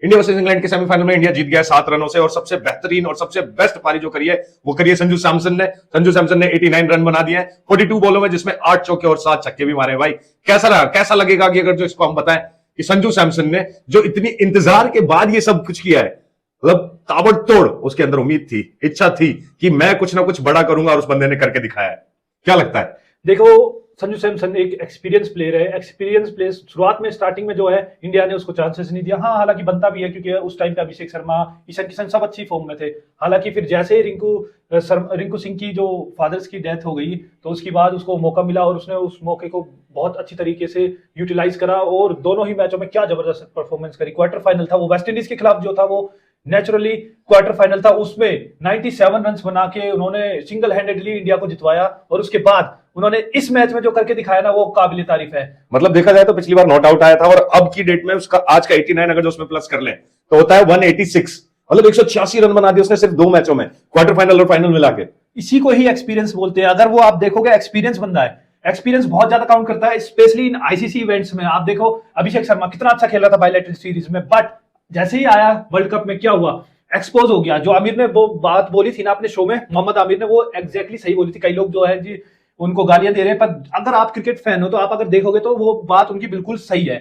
India versus England के semifinal में India जीत गया 7 रनों से, और सबसे बेहतरीन और सबसे बेस्ट पारी जो करी है वो करी है संजू सैमसन ने। संजू सैमसन ने 89 रन बना दिए हैं 42 बॉलों में, जिसमें 8 चौके और 7 छक्के भी मारे। भाई कैसा रहा, कैसा लगेगा कि अगर जो इसको हम बताएं कि संजू सैमसन ने जो इतनी इंतजार के बाद ये सब कुछ किया है, मतलब ताबड़तोड़ उसके अंदर उम्मीद थी, इच्छा थी कि मैं कुछ ना कुछ बड़ा करूंगा, और उस बंदे ने करके दिखाया है। क्या लगता है? देखो, संजू सैमसन एक एक्सपीरियंस प्लेयर है। एक्सपीरियंस प्लेयर शुरुआत में स्टार्टिंग में जो है इंडिया ने उसको चांसेस नहीं दिया। हाँ, हालांकि बनता भी है क्योंकि उस टाइम पे अभिषेक शर्मा, ईशान किशन सब अच्छी फॉर्म में थे। हालांकि फिर जैसे ही रिंकू सिंह की जो फादर्स की डेथ हो गई, तो उसके बाद उसको मौका मिला और उसने उस मौके को बहुत अच्छी तरीके से यूटिलाइज करा, और दोनों ही मैचों में क्या जबरदस्त परफॉर्मेंस करी। क्वार्टर फाइनल था वो वेस्ट इंडीज के खिलाफ जो था, वो नेचुरली क्वार्टर फाइनल था, उसमें 97 रन बना के उन्होंने सिंगल हैंडेडली इंडिया को जितवाया, और उसके बाद उन्होंने इस मैच में जो करके दिखाया ना, वो काबिल तारीफ है। मतलब देखा जाए तो पिछली बार नॉट आउट आया था, और अब की डेट में उसका आज का 89 अगर जो उसमें प्लस कर ले तो होता है 186। मतलब 186 रन बना दिए उसने सिर्फ 2 मैचों में, क्वार्टर फाइनल और फाइनल मिला के। इसी को ही एक्सपीरियंस बोलते हैं। अगर वो आप देखोगे, एक्सपीरियंस बंदा है, एक्सपीरियंस बहुत ज्यादा काउंट करता है, स्पेशली इन आईसीसी इवेंट्स में। आप देखो अभिषेक शर्मा कितना अच्छा खेल रहा था बायलैटरल सीरीज में, बट जैसे ही आया वर्ल्ड कप में क्या हुआ, एक्सपोज हो गया। जो आमिर ने वो बात बोली थी ना अपने शो में, मोहम्मद आमिर ने, वो एग्जैक्टली सही बोली थी। कई लोग जो है जी उनको गालियां दे रहे हैं, पर अगर आप क्रिकेट फैन हो तो आप अगर देखोगे तो वो बात उनकी बिल्कुल सही है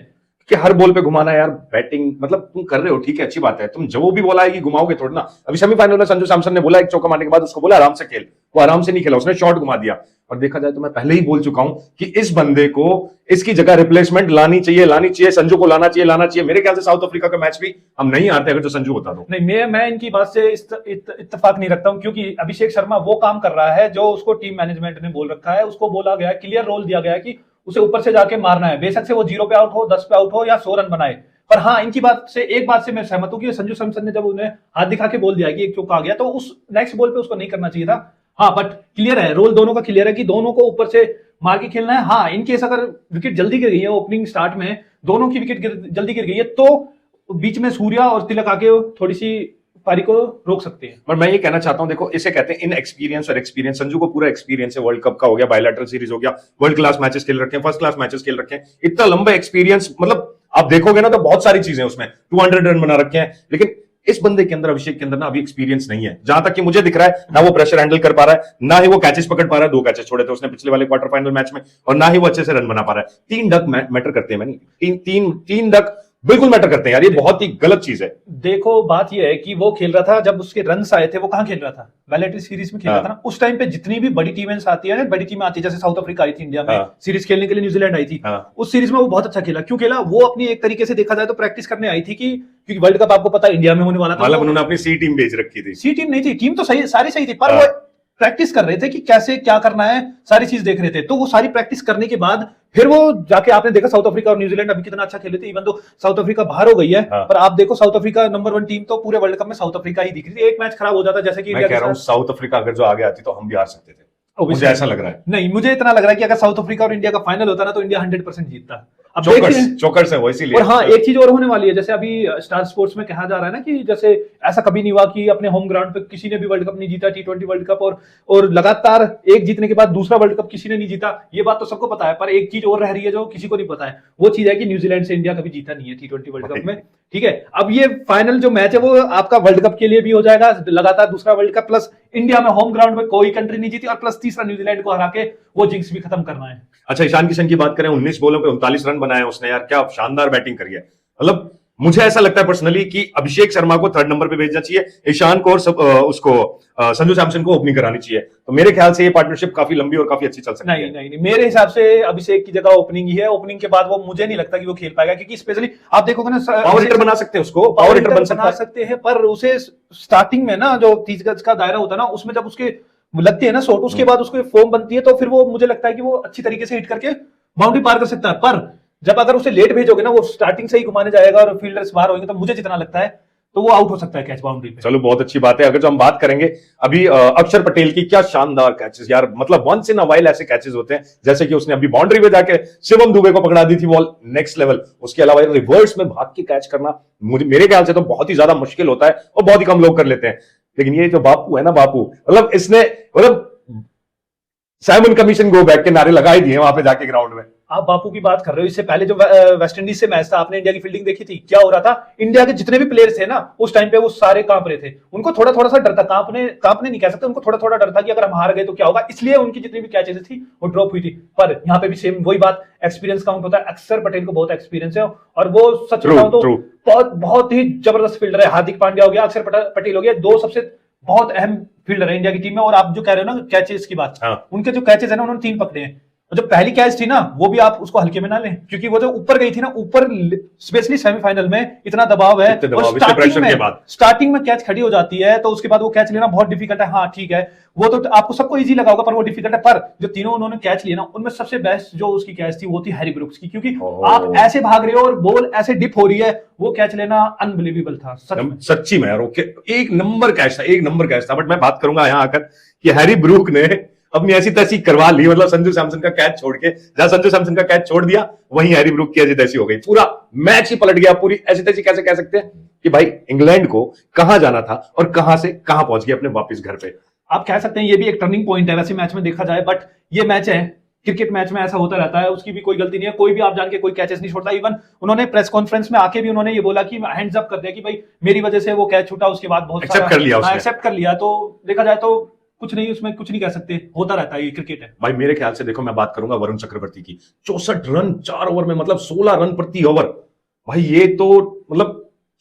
कि हर बॉल पे घुमाना यार, बैटिंग मतलब तुम कर रहे हो ठीक है, अच्छी बात है, तुम जो भी बोला है कि घुमाओगे थोड़ा ना। अभी सेमीफाइनल में संजू सैमसन ने बोला एक चौका मारने के बाद उसको बोला आराम से खेल, वो आराम से नहीं खेला, उसने शॉट घुमा दिया। और देखा जाए तो मैं पहले ही बोल चुका हूं कि इस बंदे को इसकी जगह रिप्लेसमेंट लानी चाहिए, संजू को लाना चाहिए। मेरे ख्याल से साउथ अफ्रीका का मैच भी हम नहीं आते अगर जो संजू होता तो। नहीं, मैं इनकी बात से इत्तेफाक नहीं रखता हूं, क्योंकि अभिषेक शर्मा वो काम कर रहा है जो उसको टीम मैनेजमेंट ने बोल रखा है। उसको बोला गया, क्लियर रोल दिया गया है कि उसे ऊपर से जाके मारना है, बेशक से वो 0 पे आउट हो, 10 पे आउट हो या 100 रन बनाए। पर हाँ, इनकी बात से एक बात से मैं सहमत हूं कि संजू सैमसन ने जब उन्हें हाथ दिखा के बोल दिया कि एक चौका आ गया, तो उस नेक्स्ट बॉल पे उसको नहीं करना चाहिए था। हाँ, बट क्लियर है, रोल दोनों का क्लियर है कि दोनों को ऊपर से मार के खेलना है। हाँ, इनकेस अगर विकेट जल्दी गिर गई है ओपनिंग स्टार्ट में, दोनों की विकेट जल्दी गिर गई है, तो बीच में सूर्या और तिलक आके थोड़ी सी पारी को रोक सकते हैं। पर मैं ये कहना चाहता हूं, देखो इसे कहते हैं इन एक्सपीरियंस और एक्सपीरियंस। संजू को पूरा एक्सपीरियंस है, वर्ल्ड कप का हो गया, बायलैटरल सीरीज हो गया, वर्ल्ड क्लास मैचेस खेल रखे हैं, फर्स्ट क्लास मैचेस खेल रखे हैं, इतना लंबा एक्सपीरियंस। मतलब आप देखोगे ना तो बहुत सारी चीजें उसमें 200 रन बना रखे हैं, लेकिन इस बंदे के अंदर, अभिषेक के अंदर ना अभी एक्सपीरियंस नहीं है, जहां तक कि मुझे दिख रहा है। ना वो प्रेशर हैंडल कर पा रहा है, ना ही वो कैचेस पकड़ पा रहा है। 2 कैचेस छोड़े थे उसने पिछले वाले क्वार्टर फाइनल मैच में, और ना ही वो अच्छे से रन बना पा रहा है। 3 डक मैटर करते हैं, मैंने तीन डक बिल्कुल मैटर करते हैं यार, ये बहुत ही गलत चीज है। देखो, बात ये है कि वो खेल रहा था, जब उसके रन्स आए थे वो कहां खेल रहा था, बायलैटरल सीरीज में खेल रहा था ना। उस टाइम पे जितनी भी बड़ी टीमें आती है ना, बड़ी टीमें आती है, जैसे साउथ अफ्रीका आई थी इंडिया में सीरीज खेलने के लिए, न्यूजीलैंड आई थी, उस सीरीज में वो बहुत अच्छा खेला। क्यों खेला? वो अपनी एक तरीके से देखा जाए तो प्रैक्टिस करने आई थी, कि क्योंकि वर्ल्ड कप आपको पता है इंडिया में होने वाला था। मतलब उन्होंने अपनी सी टीम भेज रखी थी। सी टीम नहीं थी, टीम तो सही, सारी सही थी, पर वो प्रैक्टिस कर रहे थे कि कैसे क्या करना है, सारी चीज देख रहे थे। तो वो सारी प्रैक्टिस करने के बाद फिर वो जाके, आपने देखा साउथ अफ्रीका और न्यूजीलैंड अभी कितना अच्छा खेले थे। इवन तो साउथ अफ्रीका बाहर हो गई है, पर आप देखो साउथ अफ्रीका नंबर 1 टीम तो पूरे वर्ल्ड कप में साउथ अफ्रीका ही दिख रही थी। एक मैच खराब हो जाता जैसे कि मैं कह रहा हूं साउथ अफ्रीका अगर जो आगे आती तो हम भी हार सकते थे, मुझे ऐसा लग रहा है। नहीं, मुझे इतना लग रहा है कि अगर साउथ अफ्रीका और इंडिया का फाइनल होता ना, तो इंडिया 100% जीतता। अब चौकर्स है वो, इसीलिए। और हाँ, एक चीज और होने वाली है, जैसे अभी स्टार स्पोर्ट्स में कहा जा रहा है ना, कि जैसे ऐसा कभी नहीं हुआ कि अपने होम ग्राउंड पे किसी ने भी वर्ल्ड कप नहीं जीता, T20 वर्ल्ड कप, और लगातार एक जीतने के बाद दूसरा वर्ल्ड कप किसी ने नहीं जीता। ये बात तो सबको पता है, पर एक चीज और रह रही है जो किसी को नहीं पता है। वो चीज है कि न्यूजीलैंड से इंडिया कभी जीता नहीं है T20 वर्ल्ड कप में। ठीक है, अब ये फाइनल जो मैच है वो आपका वर्ल्ड कप के लिए भी हो जाएगा, लगातार दूसरा वर्ल्ड कप, प्लस इंडिया में होम ग्राउंड में कोई कंट्री नहीं जीती, और प्लस तीसरा न्यूजीलैंड को हरा के वो जिंक्स भी खत्म करना है। अच्छा, ईशान किशन की बात करें, 19 बॉलों पे 39 रन बनाए उसने यार, क्या शानदार बैटिंग करी है। मतलब मुझे ऐसा लगता है पर्सनली कि अभिषेक शर्मा को 3rd नंबर पे भेजना चाहिए, ईशान को और उसको संजू सैमसन को ओपनिंग करानी चाहिए। तो मेरे ख्याल से ये पार्टनरशिप काफी लंबी और काफी अच्छी चल सकती है। नहीं, मेरे हिसाब से अभिषेक की जगह ओपनिंग ही है। ओपनिंग के बाद वो मुझे नहीं लगता कि वो खेल पाएगा, क्योंकि स्पेशली आप देखोगे ना, पावर हिटर बना सकते हैं उसको, पावर हिटर बना सकते हैं, पर उसे स्टार्टिंग में ना जो 30 गज का दायरा होता है ना, उसमें जब उसके लगती है ना शॉट, उसके बाद उसको फॉर्म बनती है, तो फिर वो मुझे लगता है कि वो अच्छी तरीके से हिट करके बाउंड्री पार कर सकता है। पर जब अगर उसे लेट भेजोगे ना, वो स्टार्टिंग से ही घुमाने जाएगा और फील्डर्स बाहर होंगे, तो मुझे जितना लगता है तो वो आउट हो सकता है कैच बाउंड्री पे। चलो, बहुत अच्छी बात है। अगर जो हम बात करेंगे अभी अक्षर पटेल की, क्या शानदार कैचेस यार, मतलब वंस इन अ वाइल ऐसे कैचेस होते हैं, जैसे कि उसने अभी बाउंड्री पे जाके शिवम दुबे को पकड़ा दी थी बॉल, नेक्स्ट लेवल। उसके अलावा रिवर्स में भाग के कैच करना मेरे ख्याल से तो बहुत ही ज्यादा मुश्किल होता है, और बहुत ही कम लोग कर लेते हैं। लेकिन ये जो बापू है ना, बापू मतलब इसने साइमन कमीशन गो बैक के नारे लगा ही दिए वहां पे जाके ग्राउंड में। आप बापू की बात कर रहे हो, इससे पहले जो वेस्ट इंडीज से मैच था, आपने इंडिया की फील्डिंग देखी थी, क्या हो रहा था? इंडिया के जितने भी प्लेयर्स थे ना उस टाइम पे वो सारे कांप रहे थे, उनको थोड़ा थोड़ा सा डर था, कांपने नहीं कह सकते, उनको थोड़ा थोड़ा डर था कि अगर हम हार गए तो क्या होगा, इसलिए उनकी जितनी भी कैचेस थी वो ड्रॉप हुई थी। पर यहाँ पे भी सेम वही बात, एक्सपीरियंस काउंट होता है। अक्षर पटेल को बहुत एक्सपीरियंस है और वो सच बताऊं तो बहुत बहुत ही जबरदस्त फील्डर है। हार्दिक पांड्या हो गया, अक्षर पटेल हो गया, दो सबसे बहुत अहम फील्डर है इंडिया की टीम में। और आप जो कह रहे हो ना कैचेस की बात, उनके जो कैचेस है ना उन्होंने 3 पकड़े हैं। और जो पहली कैच थी ना वो भी आप उसको हल्के में ना लें, क्योंकि वो जो ऊपर गई थी ना, ऊपर स्पेशली सेमीफाइनल में इतना दबाव है और स्टार्टिंग में कैच खड़ी हो जाती है, तो उसके बाद वो कैच लेना बहुत डिफिकल्ट है। हाँ ठीक है, वो तो आपको सबको इजी लगा होगा, पर वो डिफिकल्ट है। पर जो तीनों उन्होंने कैच लिए ना, उनमें सबसे बेस्ट जो उसकी कैच थी वो थी हैरी ब्रूक्स की, क्योंकि आप ऐसे भाग रहे हो और बॉल ऐसे डिप हो रही है, वो कैच लेना अनबिलीवेबल था सच्ची में यार। एक नंबर कैच था, एक नंबर कैच था। बट मैं बात करूंगा यहाँ आकर कि हैरी ब्रूक ने अपनी ऐसी तैसी करवा ली, मतलब संजू सैमसन का कैच छोड़ के, जहां संजू सैमसन का कैच छोड़ दिया वहीं हैरी ब्रूक की ऐसी तैसी हो गई, पूरा मैच ही पलट गया। पूरी ऐसी तैसी कैसे कह सकते हैं कि भाई इंग्लैंड को कहां जाना था और कहां से कहां पहुंच गया अपने वापस घर पे। आप कह सकते हैं ये भी एक टर्निंग पॉइंट है वैसे मैच में देखा जाए, बट ये मैच है, क्रिकेट मैच में ऐसा होता रहता है, उसकी भी कोई गलती नहीं है, कोई भी आप जान के कोई कैचेस नहीं छोड़ता। इवन उन्होंने प्रेस कॉन्फ्रेंस में आके भी उन्होंने ये बोला कि हैंड्स अप कर दिया कि भाई मेरी वजह से वो कैच छूटा, उसके बाद बहुत एक्सेप्ट कर लिया उसने। एक्सेप्ट कर लिया, तो देखा जाए तो कुछ नहीं, उसमें कुछ नहीं कह सकते, होता रहता है, ये क्रिकेट है भाई। मेरे ख्याल से देखो, मैं बात करूंगा वरुण चक्रवर्ती की, 64 रन 4 ओवर में, मतलब 16 रन प्रति ओवर। भाई ये तो मतलब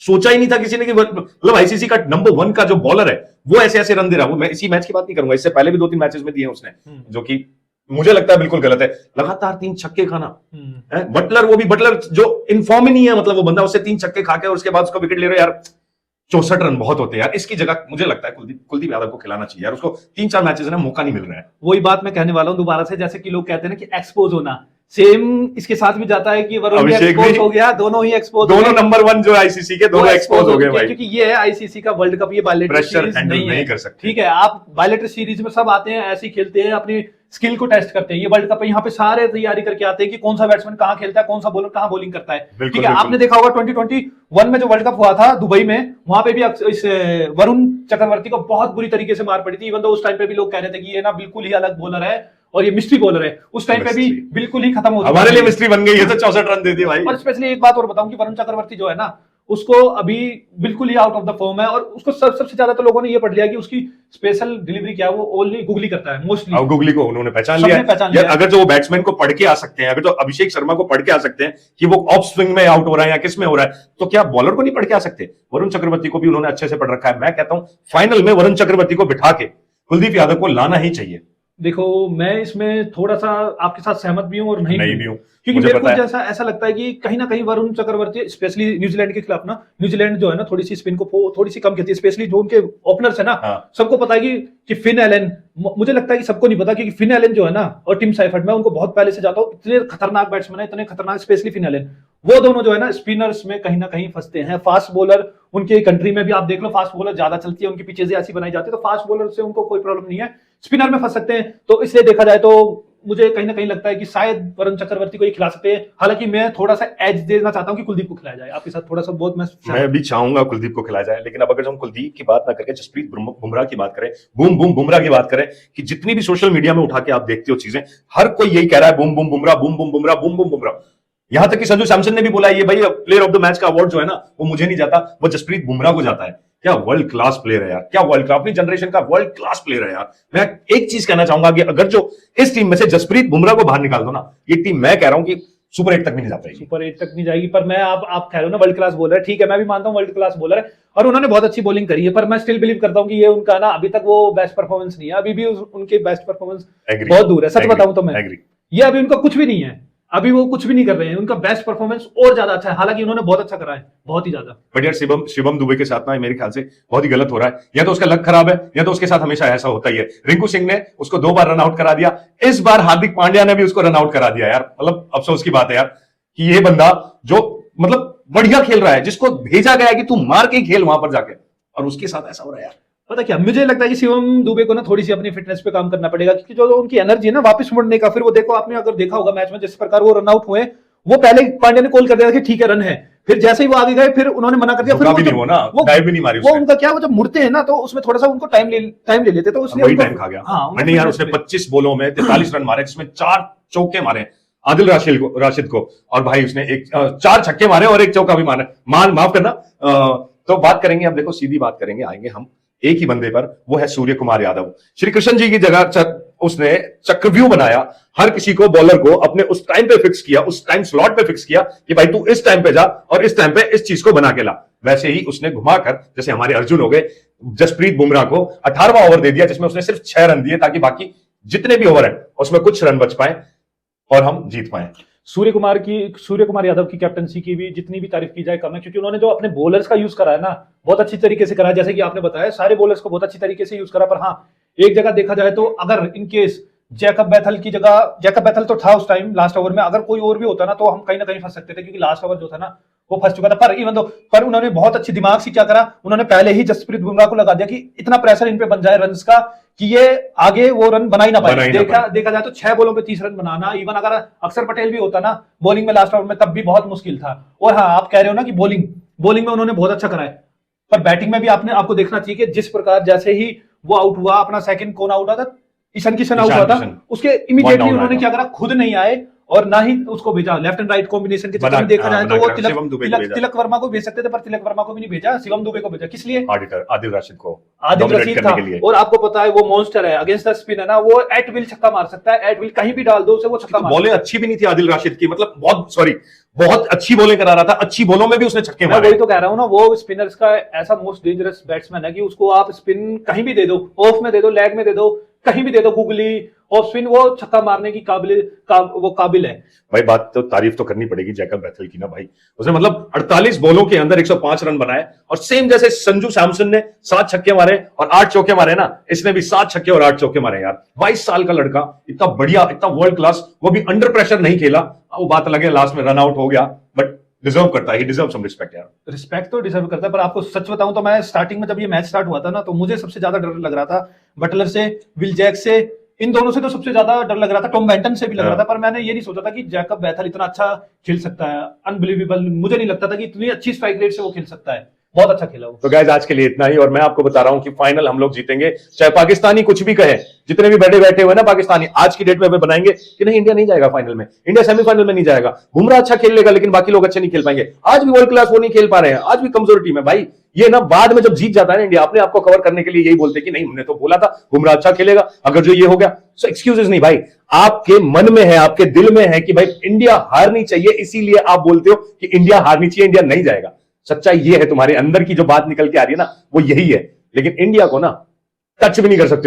सोचा ही नहीं था किसी ने कि मतलब आईसीसी का नंबर 1 का जो बॉलर है वो ऐसे ऐसे रन दे रहा है। वो मैं इसी मैच की बात नहीं करूंगा, इससे पहले भी 2-3 मैचेस में दिए उसने, जो कि मुझे लगता है बिल्कुल गलत है। लगातार 3 छक्के खाना, बटलर, वो भी बटलर जो इनफॉर्म ही नहीं है, मतलब वो बंदा उससे 3 छक्के खा के और उसके बाद उसको विकेट ले रहे हो यार। 64 रन बहुत होते हैं यार। इसकी जगह मुझे लगता है कुलदीप यादव को खिलाना चाहिए यार, उसको 3-4 मैचेस में मौका नहीं मिल रहा है। वही बात मैं कहने वाला हूं दोबारा से, जैसे कि लोग कहते हैं ना कि एक्सपोज होना, सेम इसके साथ भी जाता है कि वरुण एक्सपोज हो गया, दोनों ही एक्सपोज, दोनों नंबर 1 जो आईसीसी के दोनों एक्सपोज हो गए भाई, क्योंकि ये है आईसीसी का वर्ल्ड कप, ये बायलैटरल सीरीज नहीं कर सकते। ठीक है, आप बायलैटरल सीरीज में सब आते हैं, ऐसे ही खेलते हैं, अपनी स्किल को टेस्ट करते हैं। ये वर्ल्ड कप है, यहाँ पे सारे तैयारी करके आते हैं कि कौन सा बैट्समैन कहाँ खेलता है, कौन सा बॉलर कहाँ बॉलिंग करता है। ठीक है, आपने देखा होगा 2021 में जो वर्ल्ड कप हुआ था दुबई में, वहां पे भी इस वरुण चक्रवर्ती को बहुत बुरी तरीके से मार पड़ी थी। इवन तो उस टाइम पे भी लोग कह रहे थे कि ये ना बिल्कुल ही अलग बॉलर है और ये मिस्ट्री बॉलर है, उस टाइम पे भी बिल्कुल ही खत्म हो चुका। हमारे लिए मिस्ट्री बन गई है, तो 64 रन दे दिए भाई। और स्पेशली एक बात और बताऊं कि वरुण चक्रवर्ती जो है ना, उसको अभी बिल्कुल ही आउट ऑफ द फॉर्म है, और उसको सबसे ज्यादा तो लोगों ने ये पढ़ लिया कि उसकी स्पेशल डिलीवरी क्या है, वो ओनली गुगली करता है मोस्टली। और गुगली को उन्होंने पहचान लिया। अगर जो वो बैट्समैन को पढ़ के आ सकते हैं, अगर जो अभिषेक शर्मा को पढ़ के आ सकते हैं कि वो ऑफ स्विंग में आउट हो रहा है या किस में हो रहा है, तो क्या बॉलर को नहीं पढ़ के आ सकते? वरुण चक्रवर्ती को भी उन्होंने अच्छे से पढ़ रखा है। मैं कहता हूं फाइनल में वरुण चक्रवर्ती को बिठा के कुलदीप यादव को लाना ही चाहिए। देखो, मैं इसमें थोड़ा सा आपके साथ सहमत भी हूं और नहीं भी हूं, क्योंकि मुझे मेरे को जैसा ऐसा लगता है कि कहीं ना कहीं वरुण चक्रवर्ती, स्पेशली न्यूजीलैंड के खिलाफ ना, न्यूजीलैंड जो है ना थोड़ी सी स्पिन को थोड़ी सी कम खेलती है, स्पेशली जो उनके ओपनर्स है ना। सबको पता है कि फिन एलन, मुझे लगता है कि सबको नहीं पता, क्योंकि फिन एलन जो है ना और टिम साइफर्ट, मैं उनको बहुत पहले से जाता हूं, इतने खतरनाक बैट्समैन है, इतने खतरनाक, स्पेशली फिन एलन, वो दोनों जो है ना स्पिनर्स में कहीं ना कहीं फंसते हैं। फास्ट बॉलर उनके कंट्री में भी आप देख लो, फास्ट बॉलर ज्यादा चलती है, उनकी पिचेज ऐसी बनाई जाती है, तो फास्ट बॉलर से उनको कोई प्रॉब्लम नहीं है, स्पिनर में फंस सकते हैं। तो इसलिए देखा जाए तो मुझे कहीं ना कहीं लगता है कि शायद वरुण चक्रवर्ती को ही खिला सकते हैं। हालांकि मैं थोड़ा सा एज देना चाहता हूं कि कुलदीप को खिलाया जाए, आपके साथ थोड़ा सा बहुत मैं भी चाहूंगा कुलदीप को खिलाया जाए। लेकिन अब अगर हम कुलदीप की बात ना करके जसप्रीत बुमराह की बात करें, बूम बूम बुमराह की बात करें, कि जितनी भी सोशल मीडिया में उठा के आप देखते हो चीजें, हर कोई यही कह रहा है boom boom Bumrah, boom boom Bumrah, boom boom Bumrah. यहां तक कि संजू सैमसन ने भी बोला ये भाई प्लेयर ऑफ द मैच का अवार्ड जो है ना वो मुझे नहीं जाता, वो जसप्रीत बुमराह को जाता है। क्या वर्ल्ड क्लास प्लेयर है यार, क्या वर्ल्ड क्लास, अपनी जनरेशन का वर्ल्ड क्लास प्लेयर है यार। मैं एक चीज कहना चाहूंगा कि अगर जो इस टीम में से जसप्रीत बुमराह को बाहर निकाल दो ना, ये टीम मैं कह रहा हूं कि सुपर 8 तक भी नहीं जा पाएगी। सुपर 8 तक नहीं जाएगी। पर मैं आप कह रहे हो ना वर्ल्ड क्लास बॉलर, ठीक है, मैं भी मानता हूं वर्ल्ड क्लास बॉलर है और उन्होंने बहुत अच्छी बॉलिंग करी है, पर मैं स्टिल बिलीव करता हूं कि ये उनका ना अभी तक वो बेस्ट परफॉर्मेंस नहीं है, अभी भी उनके बेस्ट परफॉर्मेंस बहुत दूर है। सच बताऊं तो मैं, ये अभी उनका कुछ भी नहीं है, अभी वो कुछ भी नहीं कर रहे हैं, उनका बेस्ट परफॉर्मेंस और ज्यादा अच्छा है, हालांकि उन्होंने बहुत अच्छा करा है, बहुत ही ज्यादा। बट यार शिवम दुबे के साथ ना मेरे ख्याल से बहुत ही गलत हो रहा है, या तो उसका लक खराब है या तो उसके साथ हमेशा ऐसा होता ही है। रिंकू सिंह ने उसको 2 बार रन आउट करा दिया, इस बार हार्दिक पांड्या ने भी उसको रन आउट करा दिया यार। मतलब अफसोस की बात है यार कि ये बंदा जो मतलब बढ़िया खेल रहा है, जिसको भेजा गया है कि तू मार के खेल वहां पर जाके, और उसके साथ ऐसा हो रहा है यार। पता क्या, मुझे लगता है कि शिवम दुबे को ना थोड़ी सी अपनी फिटनेस पे काम करना पड़ेगा, क्योंकि जो उनकी एनर्जी है ना वापस मुड़ने का, फिर वो देखो आपने अगर देखा होगा मैच में जिस प्रकार वो रन आउट हुए, वो पहले पांड्या ने कॉल कर दिया कि ठीक है रन है, फिर जैसे ही वो आगे गए फिर उन्होंने मना कर दिया, फिर वो डाइव भी नहीं मारी। वो उनका क्या, वो जब मुड़ते हैं ना तो उसमें थोड़ा सा उनको टाइम ले लेते, तो उसने टाइम खा गया। हाँ, नहीं यार उसने 25 बॉलों में 43 रन मारे, जिसमें 4 चौके मारे, आदिल राशिद को और भाई उसने एक 4 छक्के मारे और एक चौका भी मारा। माफ करना। तो बात करेंगे, अब देखो सीधी बात करेंगे, आएंगे हम एक ही बंदे पर, वो है सूर्य कुमार यादव। श्री कृष्ण जी की जगह उसने चक्रव्यूह बनाया, हर किसी को बॉलर को अपने उस टाइम पे फिक्स किया, उस टाइम स्लॉट पे फिक्स किया कि भाई तू इस टाइम पे जा और इस टाइम पे इस चीज को बना के ला। वैसे ही उसने घुमाकर, जैसे हमारे अर्जुन हो गए, जसप्रीत बुमराह को 18वां ओवर दे दिया जिसमें उसने सिर्फ 6 रन दिए ताकि बाकी जितने भी ओवर है उसमें कुछ रन बच पाए और हम जीत पाए। सूर्य कुमार यादव की कैप्टनसी की भी जितनी भी तारीफ की जाए कम है, क्योंकि उन्होंने जो अपने बॉलर्स का यूज करा है ना, बहुत अच्छी तरीके से करा है। जैसे कि आपने बताया, सारे बॉलर्स को बहुत अच्छी तरीके से यूज करा। पर हाँ, एक जगह देखा जाए तो अगर इन केस जैकब बैथल की जगह, जैकब बैथल तो था उस टाइम लास्ट ओवर में, अगर कोई और भी होता ना तो हम कहीं ना कहीं फंस सकते थे, क्योंकि लास्ट ओवर जो था ना वो फंस चुका था। पर उन्होंने बहुत अच्छी दिमाग से क्या करा, उन्होंने पहले ही जसप्रीत बुमराह को लगा दिया कि इतना प्रेशर इन पे बन जाए रन्स का कि ये आगे वो रन बना ही ना पाए। देखा जाए तो 6 बॉलों पे 30 रन बनाना, इवन अगर अक्षर पटेल भी होता ना बॉलिंग में लास्ट ओवर में, तब भी बहुत मुश्किल था। और हाँ, आप कह रहे हो ना कि बॉलिंग में उन्होंने बहुत अच्छा करा है, पर बैटिंग में भी आपको देखना चाहिए कि जिस प्रकार जैसे ही वो आउट हुआ, अपना सेकंड कौन आउट हुआ था, ईशान किशन आउट हुआ था, उसके इमीडिएटली उन्होंने क्या करा, खुद नहीं आए और ना ही उसको भेजा। लेफ्ट एंड राइट कॉम्बिनेशन के चक्कर में देखा जाए तो वो तिलक वर्मा को भेज सकते थे, पर तिलक वर्मा को भी नहीं भेजा, शिवम दुबे को भेजा। किस लिए? आदिल रशीद था। और आपको पता है वो मॉन्स्टर है, अगेंस्ट द स्पिन है ना, वो एट विल छक्का मार सकता है, एट विल कहीं भी डाल दो उसे, वो छक्का मार। बॉलें अच्छी भी नहीं थी आदिल राशिद की, मतलब बहुत अच्छी बॉलिंग करा रहा था, अच्छी बॉलों में भी उसने छक्के मारे। वही तो कह रहा हूं ना, वो स्पिनर्स का ऐसा मोस्ट डेंजरस बैट्समैन है कि उसको आप स्पिन कहीं भी दे दो, ऑफ में दे दो, लेग में दे दो, कहीं भी दे दो, गुगली और स्पिन, वो छक्का मारने की काबिल है। भाई बात तो तारीफ तो करनी पड़ेगी जैकब बैथल की ना भाई, उसने मतलब 48 बॉलों के अंदर 105 रन बनाए। और सेम जैसे संजू सैमसन ने 7 छक्के मारे और 8 चौके मारे ना, इसने भी 7 छक्के और 8 चौके मारे यार। 22 साल का लड़का, इतना बढ़िया, इतना वर्ल्ड क्लास, वो भी अंडर प्रेशर नहीं खेला। वो बात लगे लास्ट में रन आउट हो गया, बट डिजर्व करता है, ही डिजर्व सम रिस्पेक्ट यार। रिस्पेक्ट तो डिजर्व करता है, पर आपको सच बताऊं तो मैं स्टार्टिंग में जब ये मैच स्टार्ट हुआ था ना, तो मुझे सबसे ज्यादा डर लग रहा था बटलर से, विल जैक से, इन दोनों से तो सबसे ज्यादा डर लग रहा था, टॉम बेंटन से भी लग रहा था। पर मैंने ये नहीं सोचा था कि जैकब बैथल इतना अच्छा खेल सकता है, अनबिलीवेबल। मुझे नहीं लगता था कि इतनी अच्छी स्ट्राइक रेट से वो खेल सकता है, बहुत अच्छा खेला वो। तो गाइस आज के लिए इतना ही, और मैं आपको बता रहा हूं कि फाइनल हम लोग जीतेंगे, चाहे पाकिस्तानी कुछ भी कहे, जितने भी बैठे हुए ना पाकिस्तानी, आज की डेट में वे बनाएंगे कि नहीं इंडिया नहीं जाएगा फाइनल में, इंडिया सेमीफाइनल में नहीं जाएगा। बुमराह अच्छा खेल लेगा लेकिन बाकी लोग अच्छे नहीं खेल पाएंगे। आज भी वर्ल्ड क्लास वो नहीं खेल पा रहे हैं, आज भी कमजोर टीम है भाई। ये ना बाद में जब जीत जाता है ना इंडिया, अपने आपको कवर करने के लिए यही बोलते कि नहीं हमने तो बोला था बुमराह अच्छा खेलेगा, अगर जो ये हो गया। सो एक्सक्यूजेस नहीं भाई, आपके मन में है, आपके दिल में है कि भाई इंडिया हारनी चाहिए, इसीलिए आप बोलते हो कि इंडिया हारनी चाहिए, इंडिया नहीं जाएगा। सच्चाई ये है, तुम्हारे अंदर की जो बात निकल के आ रही है ना, वो यही है। लेकिन इंडिया को ना टच भी नहीं कर सकते।